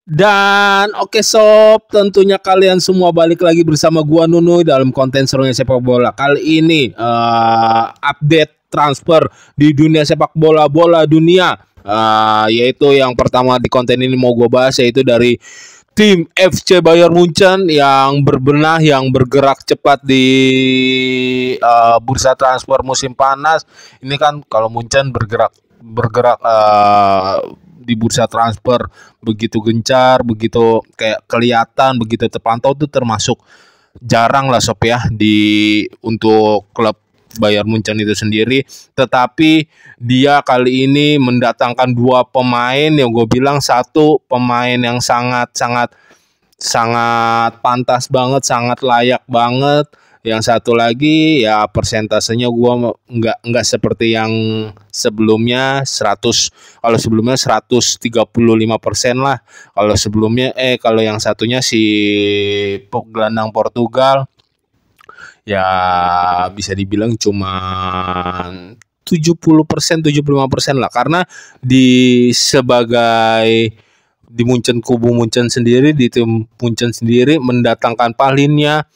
Dan oke sob, tentunya kalian semua balik lagi bersama gua Nunu dalam konten serunya sepak bola. Kali ini update transfer di dunia sepak bola dunia. Yaitu yang pertama di konten ini mau gue bahas yaitu dari tim FC Bayern Munchen yang berbenah, yang bergerak cepat di bursa transfer musim panas. Ini kan kalau Munchen bergerak bergerak di bursa transfer begitu gencar, begitu kayak kelihatan, begitu terpantau tuh termasuk jarang lah sob ya di untuk klub Bayern Munchen itu sendiri. Tetapi dia kali ini mendatangkan dua pemain yang gue bilang, satu pemain yang sangat pantas banget, sangat layak banget. Yang satu lagi ya persentasenya gua nggak seperti yang sebelumnya 100. Kalau sebelumnya 135% lah. Kalau sebelumnya kalau yang satunya si gelandang Portugal ya bisa dibilang cuma 70%, 75% lah, karena di Munchen, kubu Munchen sendiri, di tim Munchen sendiri mendatangkan Palhinha,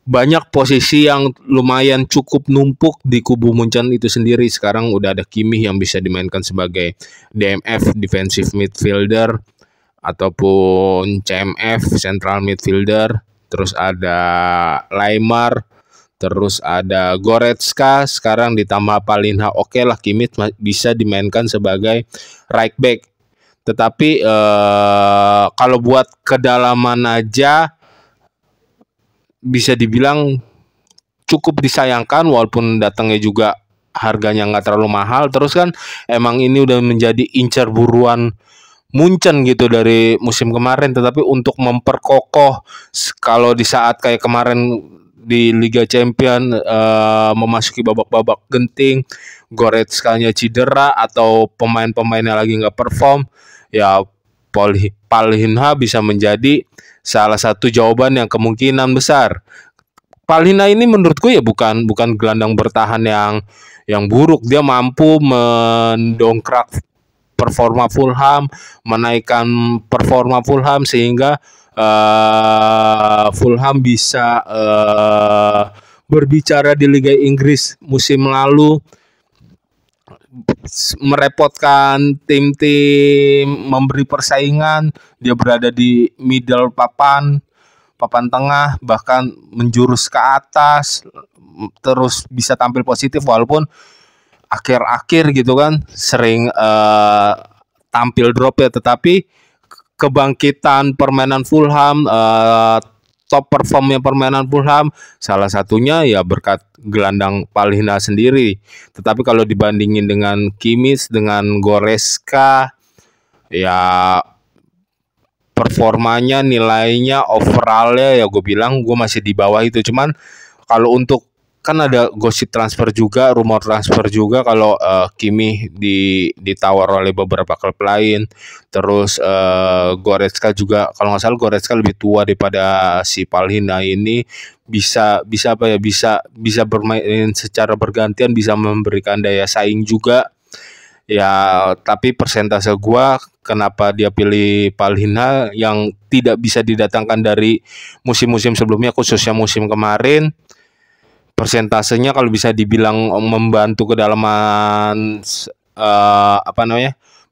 banyak posisi yang lumayan cukup numpuk di kubu Munchen itu sendiri. Sekarang udah ada Kimmich yang bisa dimainkan sebagai DMF, defensive midfielder, ataupun CMF, central midfielder. Terus ada Lemar, terus ada Goretzka, sekarang ditambah Palhinha. Oke lah, Kimmich bisa dimainkan sebagai right back. Tetapi kalau buat kedalaman aja bisa dibilang cukup disayangkan, walaupun datangnya juga harganya nggak terlalu mahal. Terus kan emang ini udah menjadi incar buruan Munchen gitu dari musim kemarin. Tetapi untuk memperkokoh, kalau di saat kayak kemarin di Liga Champion memasuki babak-babak genting, Goretzka-nya cedera atau pemain-pemainnya lagi nggak perform, ya Palhinha bisa menjadi salah satu jawaban yang kemungkinan besar. Palhinha ini menurutku ya bukan gelandang bertahan yang buruk. Dia mampu mendongkrak performa Fulham, menaikkan performa Fulham sehingga Fulham bisa berbicara di Liga Inggris musim lalu, merepotkan tim-tim, memberi persaingan. Dia berada di middle papan tengah, bahkan menjurus ke atas, terus bisa tampil positif walaupun akhir-akhir gitu kan sering tampil drop ya. Tetapi kebangkitan permainan Fulham, top performnya permainan Fulham, salah satunya ya berkat gelandang Palhinha sendiri. Tetapi kalau dibandingin dengan Kimmich, dengan Goretzka, ya performanya, nilainya, overallnya ya gue bilang gue masih di bawah itu. Cuman kalau untuk, kan ada gosip transfer juga, rumor transfer juga kalau Kimmich ditawar oleh beberapa klub lain. Terus Goretzka juga, kalau nggak salah Goretzka lebih tua daripada si Palhinha ini, bisa apa ya, bisa bermain secara bergantian, bisa memberikan daya saing juga. Ya, tapi persentase gua kenapa dia pilih Palhinha yang tidak bisa didatangkan dari musim-musim sebelumnya, khususnya musim kemarin. Persentasenya kalau bisa dibilang membantu kedalaman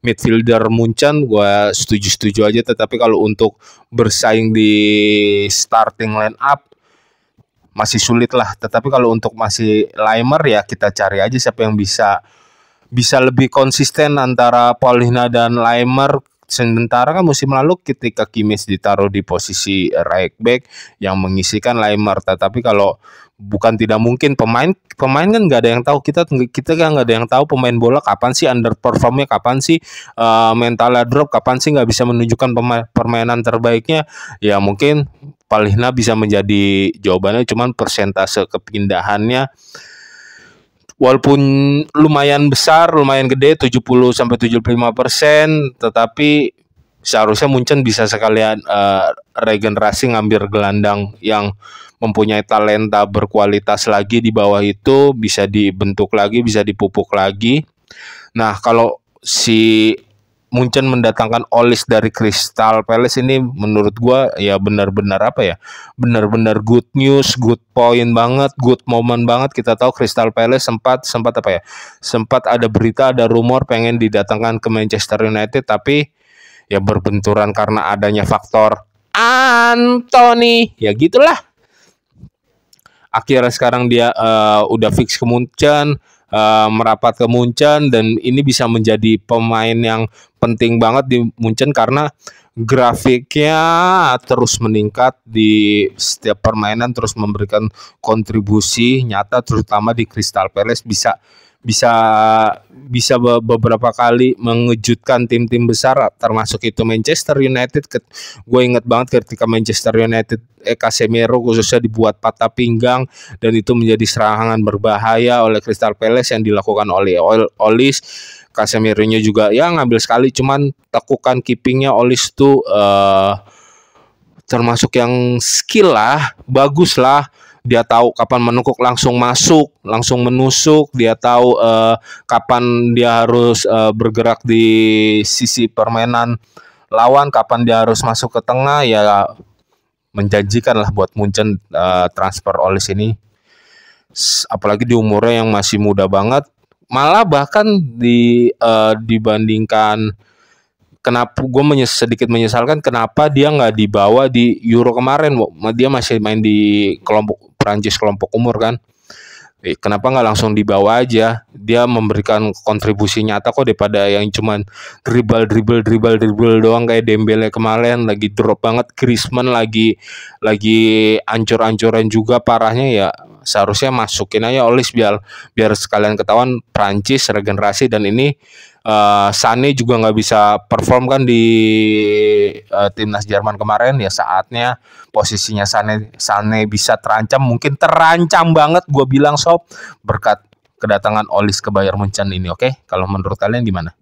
midfielder Munchen, gue setuju aja. Tetapi kalau untuk bersaing di starting line up masih sulit lah. Tetapi kalau untuk masih Lemar, ya kita cari aja siapa yang bisa lebih konsisten antara Palhinha dan Lemar. Sementara kan musim lalu ketika Kimmich ditaruh di posisi right back yang mengisikan Lemar. Tetapi kalau bukan tidak mungkin, pemain kan nggak ada yang tahu, kita kan nggak ada yang tahu pemain bola kapan sih underperformnya, kapan sih mentalnya drop, kapan sih nggak bisa menunjukkan permainan terbaiknya. Ya mungkin Palhinha bisa menjadi jawabannya. Cuman persentase kepindahannya walaupun lumayan besar, lumayan gede, 70-75%, tetapi seharusnya Munchen bisa sekalian regenerasi, ngambil gelandang yang mempunyai talenta berkualitas lagi di bawah itu, bisa dibentuk lagi, bisa dipupuk lagi. Nah, kalau si Munchen mendatangkan Olis dari Crystal Palace ini menurut gua ya benar-benar apa ya? Benar-benar good news, good point banget, good moment banget. Kita tahu Crystal Palace sempat apa ya? Sempat ada berita, ada rumor pengen didatangkan ke Manchester United, tapi ya berbenturan karena adanya faktor Anthony. Ya gitulah. Akhirnya sekarang dia udah fix ke Munchen, merapat ke Munchen, dan ini bisa menjadi pemain yang penting banget di Munchen karena grafiknya terus meningkat di setiap permainan, terus memberikan kontribusi nyata terutama di Crystal Palace, bisa bisa bisa beberapa kali mengejutkan tim-tim besar termasuk itu Manchester United. Gue inget banget ketika Manchester United Casemiro khususnya dibuat patah pinggang dan itu menjadi serangan berbahaya oleh Crystal Palace yang dilakukan oleh Olis. Casemiro-nya juga ya ngambil sekali, cuman tekukan keepingnya Olis tuh termasuk yang skill lah, bagus lah. Dia tahu kapan menekuk langsung masuk, langsung menusuk. Dia tahu kapan dia harus bergerak di sisi permainan lawan, kapan dia harus masuk ke tengah. Ya menjanjikan lah buat Munchen transfer Olis ini. Apalagi di umurnya yang masih muda banget. Malah bahkan dibandingkan, kenapa gue sedikit menyesalkan kenapa dia nggak dibawa di Euro kemarin. Dia masih main di kelompok Prancis, kelompok umur kan. Kenapa nggak langsung dibawa aja? Dia memberikan kontribusi nyata kok daripada yang cuman dribble doang kayak Dembele kemarin. Lagi drop banget. Griezmann lagi ancur-ancuran juga parahnya. Ya seharusnya masukin aja Olis biar sekalian ketahuan Prancis regenerasi. Dan ini Sané juga nggak bisa perform kan di timnas Jerman kemarin. Ya saatnya posisinya Sané bisa terancam, mungkin terancam banget gue bilang sob, berkat kedatangan Olis ke Bayern Munchen ini. Oke, kalau menurut kalian gimana?